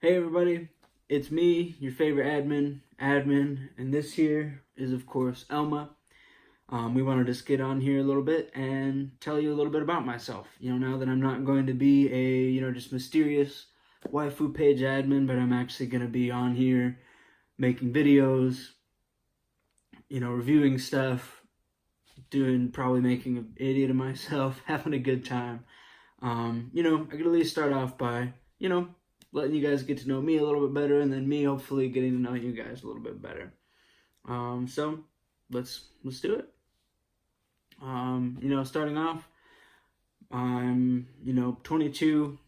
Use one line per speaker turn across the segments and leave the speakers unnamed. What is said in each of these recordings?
Hey everybody, it's me, your favorite admin, and this here is of course Elma. We wanted to just get on here a little bit and tell you a little bit about myself. Now that I'm not going to be a, just mysterious waifu page admin, but I'm actually going to be on here making videos, reviewing stuff, probably making an idiot of myself, having a good time. I could at least start off by, letting you guys get to know me a little bit better, and then me hopefully getting to know you guys a little bit better. So let's do it. Starting off, I'm 22,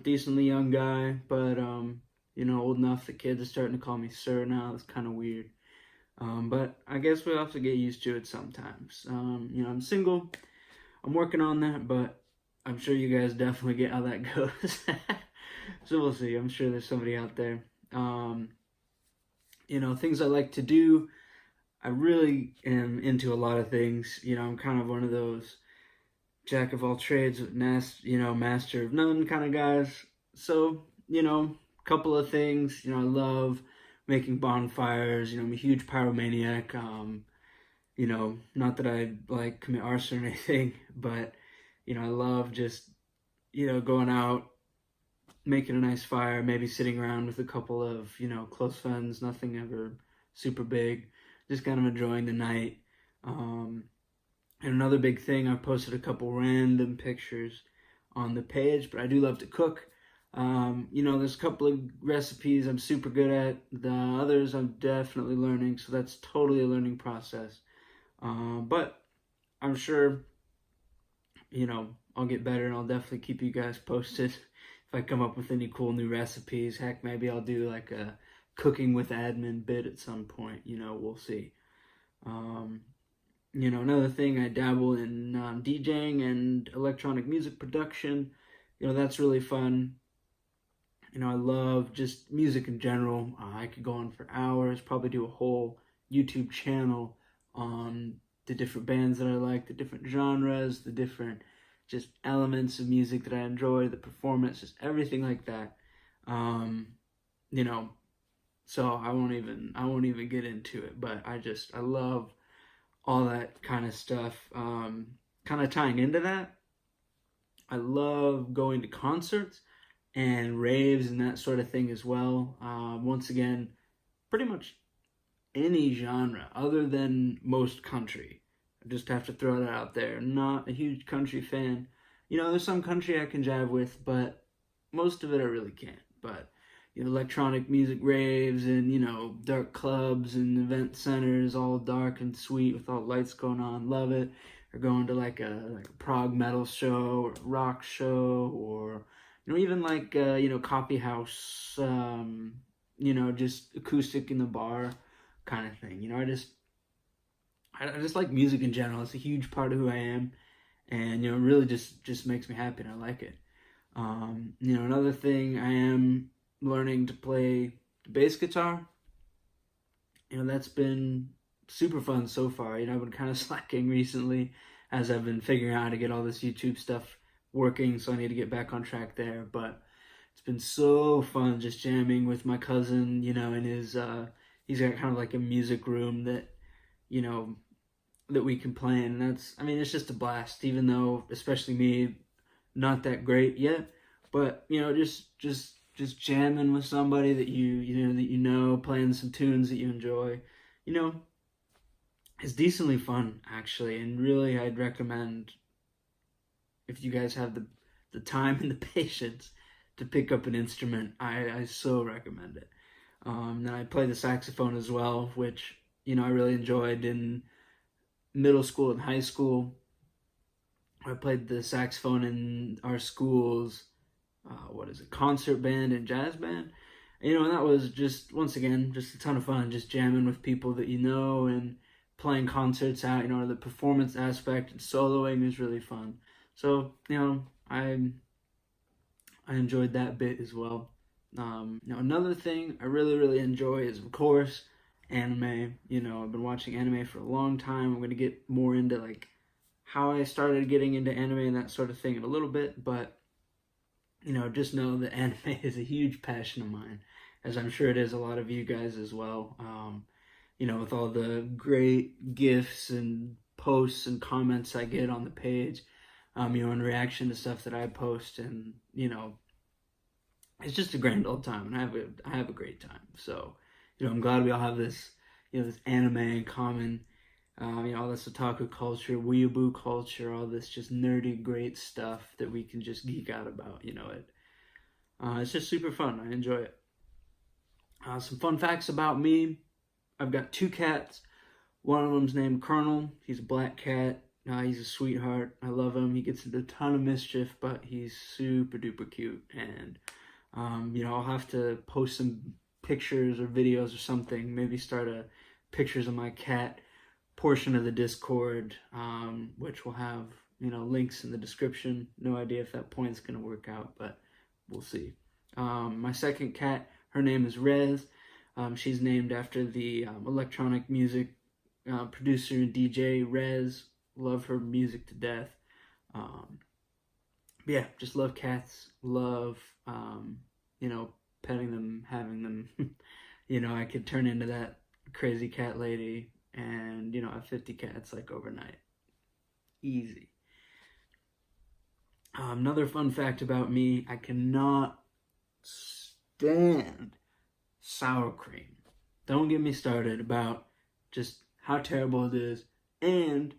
decently young guy, but old enough that kids are starting to call me sir now. It's kind of weird. But I guess we'll have to get used to it sometimes. I'm single. I'm working on that, but I'm sure you guys definitely get how that goes. So we'll see. I'm sure there's somebody out there. Things I like to do. I really am into a lot of things. I'm kind of one of those jack of all trades, master of none kind of guys. So, a couple of things. I love making bonfires. I'm a huge pyromaniac. Not that I commit arson or anything, but I love just going out, making a nice fire, maybe sitting around with a couple of close friends, nothing ever super big, just kind of enjoying the night. And another big thing, I've posted a couple random pictures on the page, but I do love to cook. There's a couple of recipes I'm super good at. The others I'm definitely learning, so that's totally a learning process. But I'm sure, I'll get better, and I'll definitely keep you guys posted if I come up with any cool new recipes. Heck, maybe I'll do like a cooking with admin bit at some point. We'll see. Another thing, I dabble in DJing and electronic music production. That's really fun. I love just music in general. I could go on for hours, probably do a whole YouTube channel on the different bands that I like, the different genres, the different just elements of music that I enjoy, the performance, just everything like that. So I won't even get into it, but I love all that kind of stuff. Kind of tying into that, I love going to concerts and raves and that sort of thing as well. Once again, pretty much any genre other than most country. I just have to throw that out there. Not a huge country fan. There's some country I can jive with, but most of it I really can't. But electronic music raves and dark clubs and event centers, all dark and sweet with all lights going on, love it. Or going to like a prog metal show or a rock show, or even coffee house, just acoustic in the bar kind of thing. I just like music in general. It's a huge part of who I am, and it really just makes me happy, and I like it. Another thing, I am learning to play the bass guitar. That's been super fun so far. I've been kind of slacking recently as I've been figuring out how to get all this YouTube stuff working, so I need to get back on track there. But it's been so fun just jamming with my cousin, in his he's got kind of like a music room that that we can play in. And it's just a blast, even though, especially me, not that great yet. But just jamming with somebody that playing some tunes that you enjoy, it's decently fun actually. And really, I'd recommend, if you guys have the time and the patience to pick up an instrument, I so recommend it. Then I play the saxophone as well, which I really enjoyed in middle school and high school. I played the saxophone in our school's concert band and jazz band. And that was just, once again, just a ton of fun, just jamming with people that and playing concerts out. The performance aspect and soloing is really fun. So I enjoyed that bit as well. Another thing I really enjoy is, of course, anime. I've been watching anime for a long time. I'm going to get more into how I started getting into anime and that sort of thing in a little bit, but just know that anime is a huge passion of mine, as I'm sure it is a lot of you guys as well. With all the great gifts and posts and comments I get on the page, in reaction to stuff that I post, and it's just a grand old time, and I have a great time. So, I'm glad we all have this, this anime in common. All this otaku culture, weeaboo culture, all this just nerdy, great stuff that we can just geek out about. It's just super fun. I enjoy it. Some fun facts about me. I've got 2 cats. One of them's named Colonel. He's a black cat. He's a sweetheart. I love him. He gets into a ton of mischief, but he's super duper cute. And, I'll have to post some pictures or videos or something. Maybe start a pictures of my cat portion of the Discord, which will have, links in the description. No idea if that point's going to work out, but we'll see. My second cat, her name is Rez. She's named after the electronic music producer and DJ Rez. Love her music to death. Yeah, just love cats. Love, petting them, having them. I could turn into that crazy cat lady and, have 50 cats like overnight. Easy. Another fun fact about me, I cannot stand sour cream. Don't get me started about just how terrible it is. And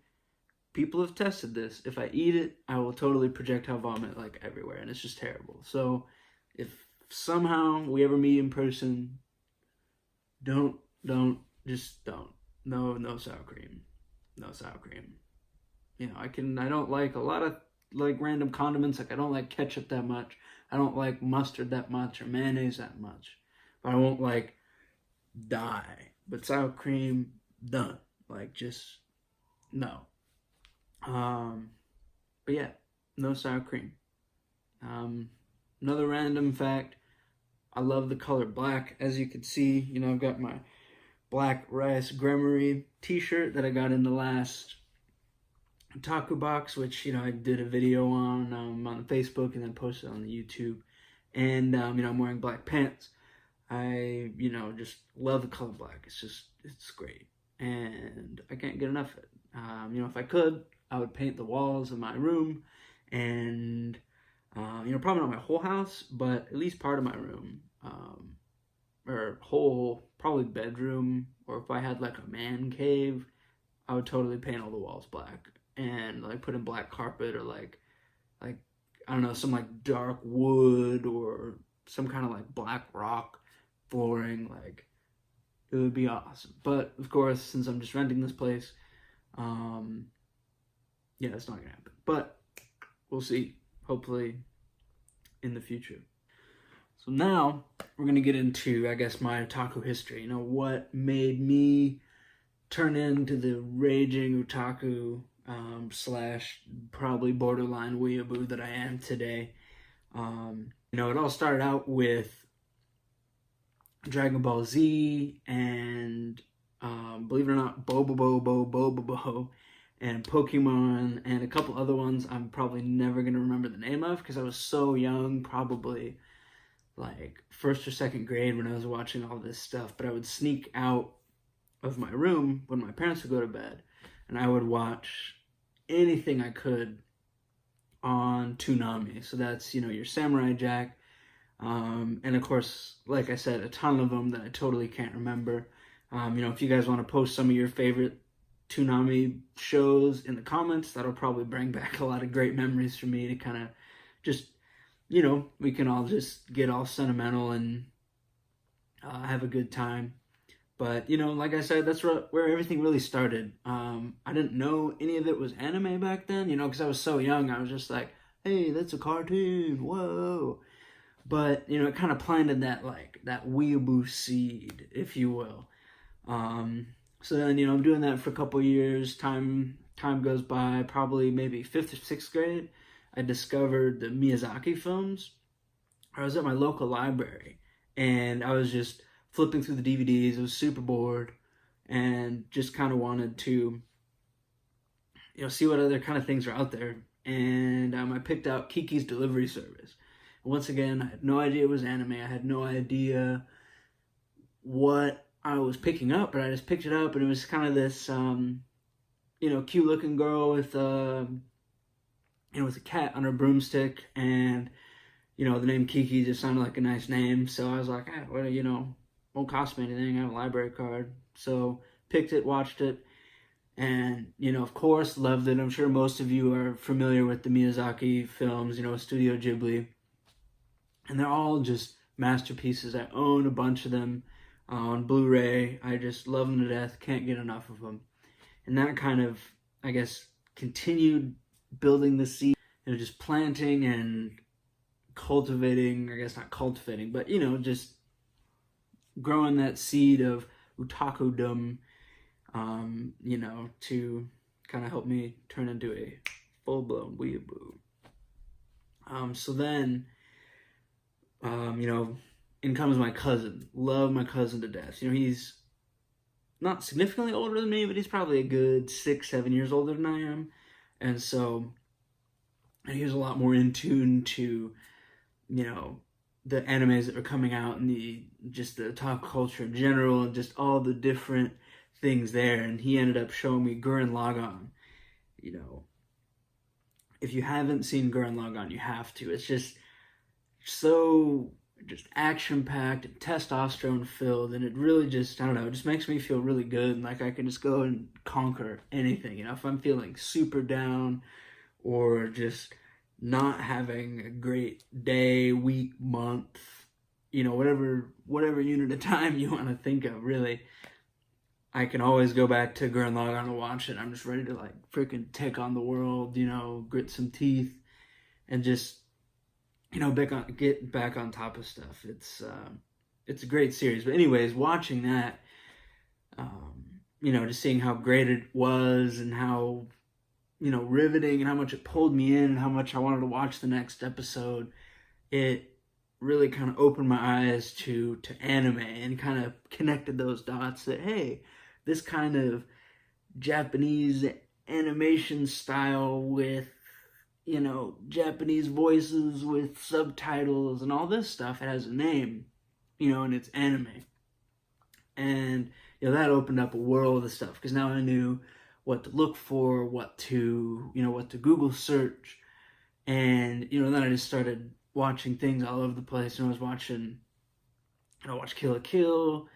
people have tested this. If I eat it, I will totally projectile vomit like everywhere, and it's just terrible. So if somehow we ever meet in person, don't. No sour cream. No sour cream. I don't like a lot of like random condiments. Like I don't like ketchup that much. I don't like mustard that much or mayonnaise that much. But I won't like die. But sour cream, done. Like just no. But yeah, no sour cream. Another random fact, I love the color black. As you can see, I've got my Black Rice Gremory t-shirt that I got in the last Otaku Box, which, I did a video on the Facebook and then posted on the YouTube. And, I'm wearing black pants. I, just love the color black. It's great. And I can't get enough of it. If I could, I would paint the walls of my room and, probably not my whole house, but at least part of my room, or whole, probably bedroom, or if I had like a man cave, I would totally paint all the walls black and like put in black carpet or like, I don't know, some like dark wood or some kind of like black rock flooring. Like it would be awesome. But of course, since I'm just renting this place, yeah, it's not gonna happen, but we'll see, hopefully in the future. So now we're gonna get into, I guess, my otaku history. What made me turn into the raging otaku slash probably borderline weeaboo that I am today. It all started out with Dragon Ball Z and believe it or not, Bobobo, and Pokemon, and a couple other ones I'm probably never going to remember the name of because I was so young, probably like first or second grade when I was watching all this stuff. But I would sneak out of my room when my parents would go to bed, and I would watch anything I could on Toonami. So that's, your Samurai Jack, and of course, like I said, a ton of them that I totally can't remember. If you guys want to post some of your favorite Toonami shows in the comments, that'll probably bring back a lot of great memories for me to kind of just, we can all just get all sentimental and have a good time. But, like I said, that's where everything really started. I didn't know any of it was anime back then, because I was so young. I was just like, hey, that's a cartoon, whoa. But, it kind of planted that weeaboo seed, if you will. So then, I'm doing that for a couple years. Time goes by, probably maybe 5th or 6th grade. I discovered the Miyazaki films. I was at my local library, and I was just flipping through the DVDs. I was super bored, and just kind of wanted to, see what other kind of things are out there. And I picked out Kiki's Delivery Service, Once again, I had no idea it was anime. I had no idea what I was picking up, but I just picked it up, and it was kind of this, cute looking girl with, with a cat on her broomstick, and, the name Kiki just sounded like a nice name, so I was like, won't cost me anything, I have a library card, so picked it, watched it, and, of course, loved it. I'm sure most of you are familiar with the Miyazaki films, Studio Ghibli, and they're all just masterpieces. I own a bunch of them on Blu-ray. I just love them to death, can't get enough of them. And that kind of, I guess, continued building the seed, just planting and cultivating, I guess not cultivating, but, just growing that seed of otaku-dom, to kind of help me turn into a full-blown weeaboo. So then, in comes my cousin. Love my cousin to death. He's not significantly older than me, but he's probably a good 6-7 years older than I am. And so he was a lot more in tune to, the animes that were coming out and the top culture in general and just all the different things there. And he ended up showing me Gurren Lagann. If you haven't seen Gurren Lagann, you have to. It's just so action-packed and testosterone-filled, and it really just, I don't know, it just makes me feel really good, and like I can just go and conquer anything, if I'm feeling super down, or just not having a great day, week, month, whatever unit of time you want to think of, really, I can always go back to Gurren Lagann and watch it. I'm just ready to, like, freaking take on the world, grit some teeth, and just get back on top of stuff. It's a great series. But anyways, watching that, just seeing how great it was and how, riveting and how much it pulled me in and how much I wanted to watch the next episode, it really kind of opened my eyes to anime and kind of connected those dots that, hey, this kind of Japanese animation style with Japanese voices with subtitles and all this stuff, it has a name, and it's anime. And, that opened up a world of stuff, because now I knew what to look for, what to Google search. And, then I just started watching things all over the place. And I was watching, I watched Kill la Kill.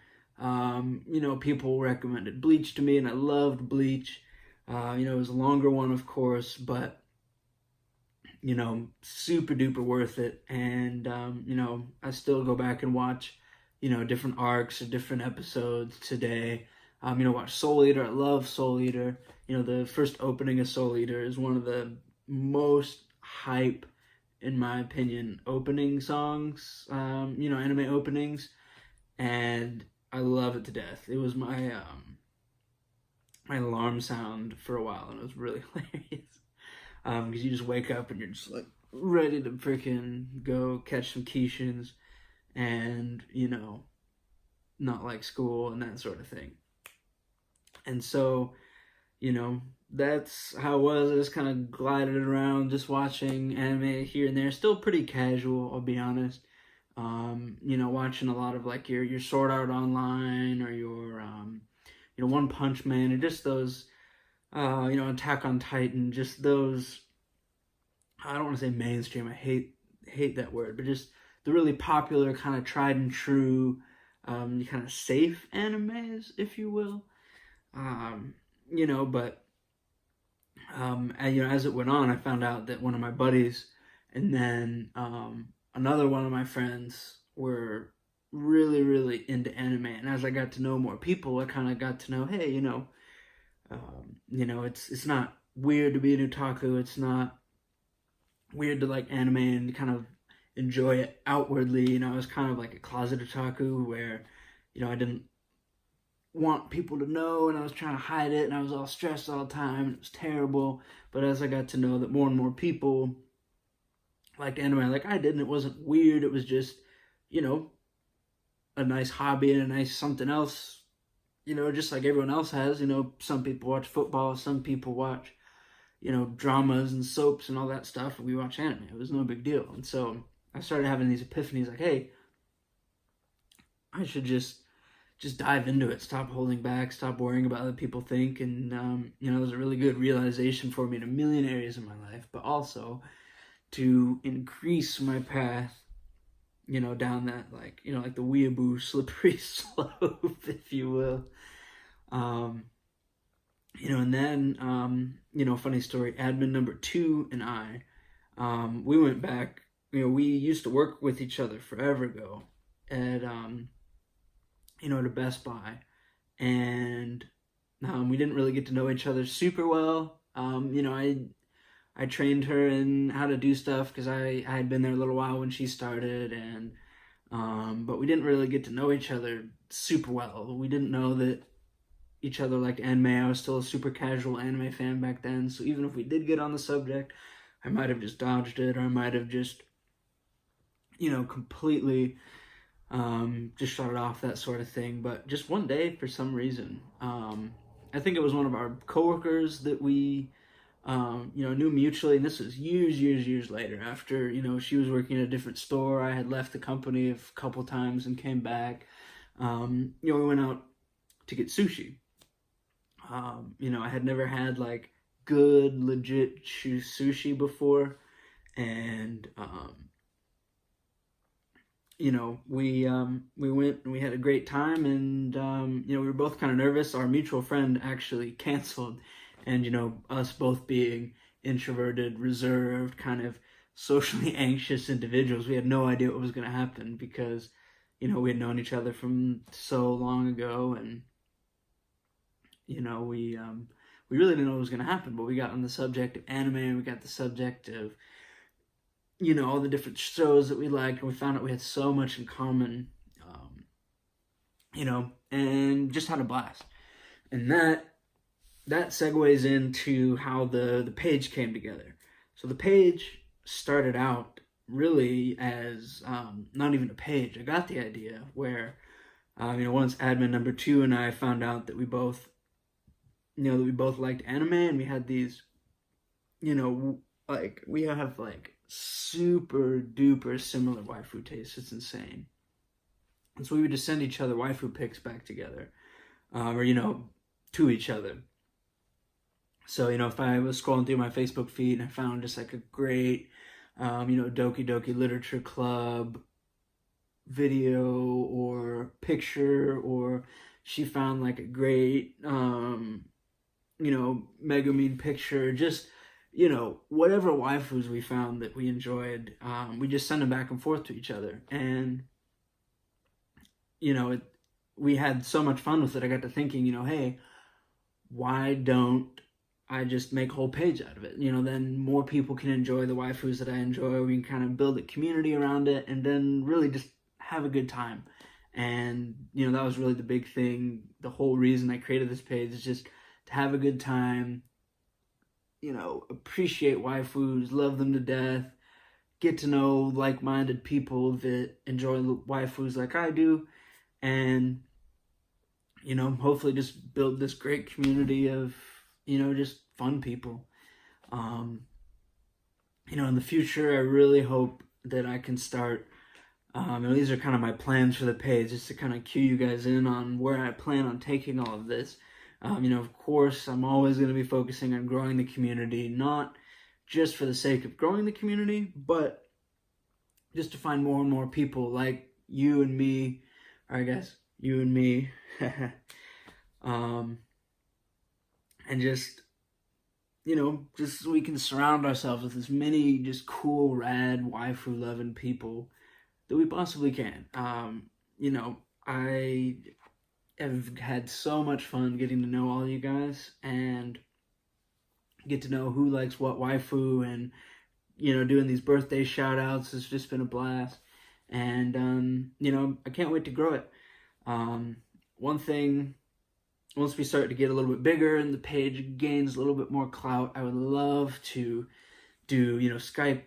People recommended Bleach to me, and I loved Bleach. It was a longer one, of course, but super duper worth it. And, I still go back and watch, different arcs or different episodes today. Watch Soul Eater. I love Soul Eater. The first opening of Soul Eater is one of the most hype, in my opinion, opening songs, anime openings. And I love it to death. It was my alarm sound for a while, and it was really hilarious. Because you just wake up and you're just like ready to freaking go catch some Keishins and, not like school and that sort of thing. And so, that's how it was. I just kind of glided around just watching anime here and there. Still pretty casual, I'll be honest. Watching a lot of like your Sword Art Online or your, One Punch Man, or just those, Attack on Titan, just those, I don't want to say mainstream, I hate that word, but just the really popular kind of tried and true, kind of safe animes, if you will. But as it went on, I found out that one of my buddies and then another one of my friends were really, really into anime. And as I got to know more people, I kind of got to know, hey, it's not weird to be an otaku. It's not weird to like anime and kind of enjoy it outwardly. I was kind of like a closet otaku where, I didn't want people to know, and I was trying to hide it, and I was all stressed all the time, and it was terrible. But as I got to know that more and more people liked anime like I did, and it wasn't weird, it was just, a nice hobby and a nice something else, just like everyone else has. Some people watch football, some people watch, dramas and soaps and all that stuff, and we watch anime. It was no big deal. And so, I started having these epiphanies like, hey, I should just dive into it, stop holding back, stop worrying about what people think. And it was a really good realization for me in a million areas of my life, but also to increase my path, down that, like the weeaboo slippery slope, if you will. And then funny story, admin number 2 and I, we went back. We used to work with each other forever ago at at a Best Buy, and we didn't really get to know each other super well. I trained her in how to do stuff because I had been there a little while when she started, and but we didn't really get to know each other super well. We didn't know that each other liked anime. I was still a super casual anime fan back then, so even if we did get on the subject, I might have just dodged it, or I might have just completely just shut it off, that sort of thing. But just one day, for some reason, I think it was one of our coworkers that we knew mutually, and this was years later, after she was working at a different store. I had left the company a couple times and came back. We went out to get sushi. I had never had like good legit sushi before, and we went and we had a great time, and we were both kind of nervous. Our mutual friend actually canceled, and us both being introverted, reserved, kind of socially anxious individuals, we had no idea what was going to happen, because we had known each other from so long ago, and we really didn't know what was going to happen. But we got on the subject of anime, and we got the subject of all the different shows that we liked, and we found out we had so much in common, and just had a blast. And that segues into how the page came together. So the page started out really as not even a page. I got the idea where, once admin number 2 and I found out that we both, that we both liked anime, and we had these, like, we have like super duper similar waifu tastes. It's insane. And so we would just send each other waifu pics back together, or to each other. So if I was scrolling through my Facebook feed and I found just like a great Doki Doki Literature Club video or picture, or she found like a great Megumin picture, just whatever waifus we found that we enjoyed, we just send them back and forth to each other. And we had so much fun with it. I got to thinking, hey, why don't I just make a whole page out of it? Then more people can enjoy the waifus that I enjoy. We can kind of build a community around it, and then really just have a good time. And that was really the big thing. The whole reason I created this page is just to have a good time, appreciate waifus, love them to death, get to know like-minded people that enjoy waifus like I do, and hopefully just build this great community of just fun people. In the future, I really hope that I can start, these are kind of my plans for the page, just to kind of cue you guys in on where I plan on taking all of this. Of course, I'm always going to be focusing on growing the community, not just for the sake of growing the community, but just to find more and more people like you and me, or I guess you and me, and just, just so we can surround ourselves with as many just cool, rad, waifu-loving people that we possibly can. I have had so much fun getting to know all you guys, and get to know who likes what waifu, and doing these birthday shout outs has just been a blast. And I can't wait to grow it. One thing, once we start to get a little bit bigger and the page gains a little bit more clout, I would love to do Skype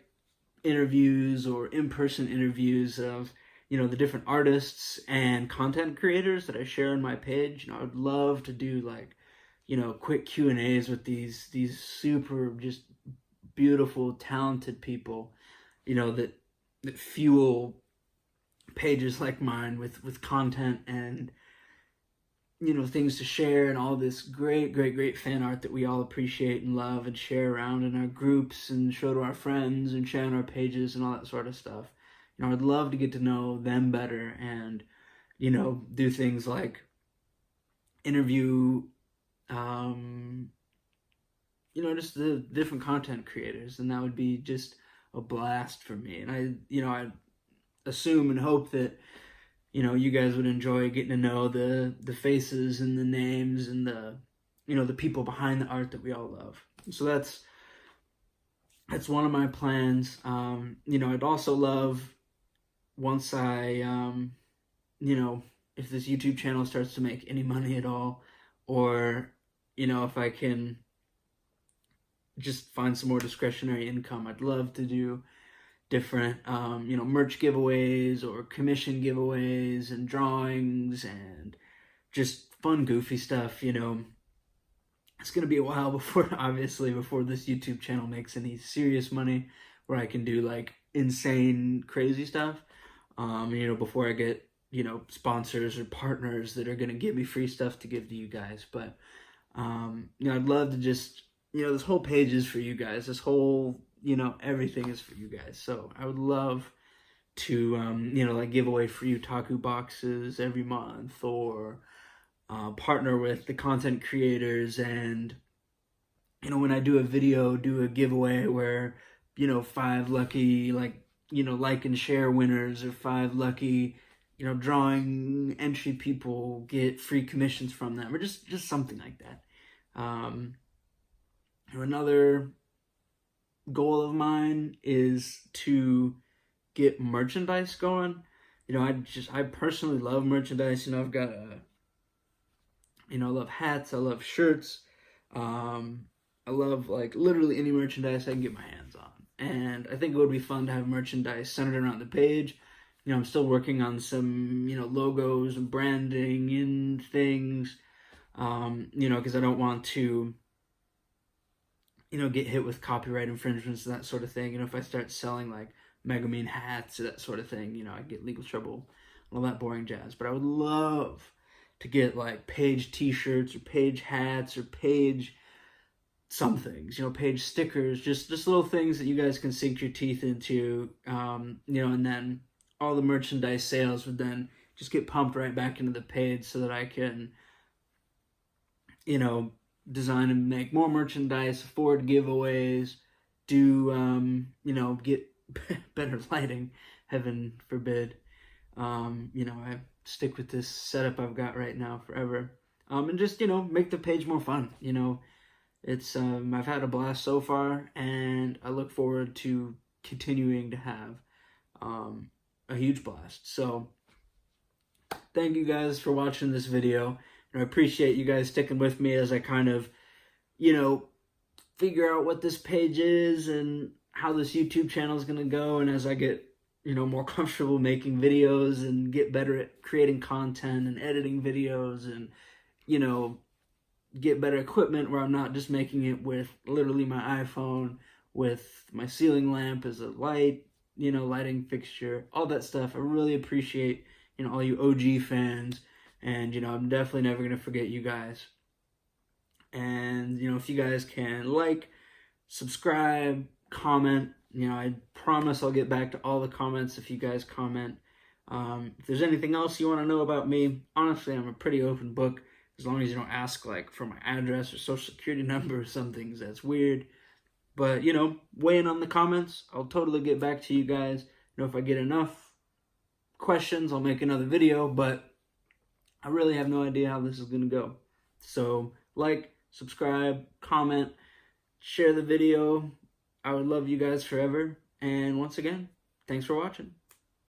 interviews or in-person interviews of the different artists and content creators that I share on my page. I would love to do like quick Q&As with these super just beautiful, talented people that that fuel pages like mine with content and, things to share, and all this great fan art that we all appreciate and love and share around in our groups and show to our friends and share on our pages and all that sort of stuff. I'd love to get to know them better and, do things like interview, just the different content creators, and that would be just a blast for me. And I assume and hope that, you guys would enjoy getting to know the faces and the names and the, the people behind the art that we all love. So that's one of my plans. I'd also love, once I, if this YouTube channel starts to make any money at all, or, if I can just find some more discretionary income, I'd love to do different, merch giveaways or commission giveaways and drawings and just fun, goofy stuff. It's going to be a while before this YouTube channel makes any serious money where I can do like insane, crazy stuff. Before I get, sponsors or partners that are going to give me free stuff to give to you guys. But, I'd love to just, this whole page is for you guys. This whole, everything is for you guys. So I would love to, give away free otaku boxes every month, or partner with the content creators, and, when I do a video, do a giveaway where, 5 lucky, like and share winners, or 5 lucky, drawing entry people get free commissions from them, or just something like that. Another goal of mine is to get merchandise going. I personally love merchandise. I've got I love hats, I love shirts, I love like literally any merchandise I can get my hands on. And I think it would be fun to have merchandise centered around the page. I'm still working on some, logos and branding and things, because I don't want to, get hit with copyright infringements and that sort of thing. If I start selling like Megumin hats or that sort of thing, I get legal trouble and all that boring jazz. But I would love to get like page t-shirts or page hats or page some things, page stickers, just little things that you guys can sink your teeth into, and then all the merchandise sales would then just get pumped right back into the page so that I can, design and make more merchandise, afford giveaways, do, get better lighting, heaven forbid. I stick with this setup I've got right now forever. And just, make the page more fun. It's, I've had a blast so far, and I look forward to continuing to have, a huge blast. So thank you guys for watching this video. And I appreciate you guys sticking with me as I kind of, figure out what this page is and how this YouTube channel is going to go. And as I get, more comfortable making videos and get better at creating content and editing videos, and, get better equipment where I'm not just making it with literally my iPhone with my ceiling lamp as a light, lighting fixture, all that stuff. I really appreciate, all you OG fans. And, I'm definitely never going to forget you guys. And, if you guys can like, subscribe, comment, I promise I'll get back to all the comments if you guys comment. If there's anything else you want to know about me, honestly, I'm a pretty open book. As long as you don't ask, like, for my address or social security number or some things that's weird. But, weigh in on the comments. I'll totally get back to you guys. If I get enough questions, I'll make another video. But I really have no idea how this is going to go. So, like, subscribe, comment, share the video. I would love you guys forever. And once again, thanks for watching.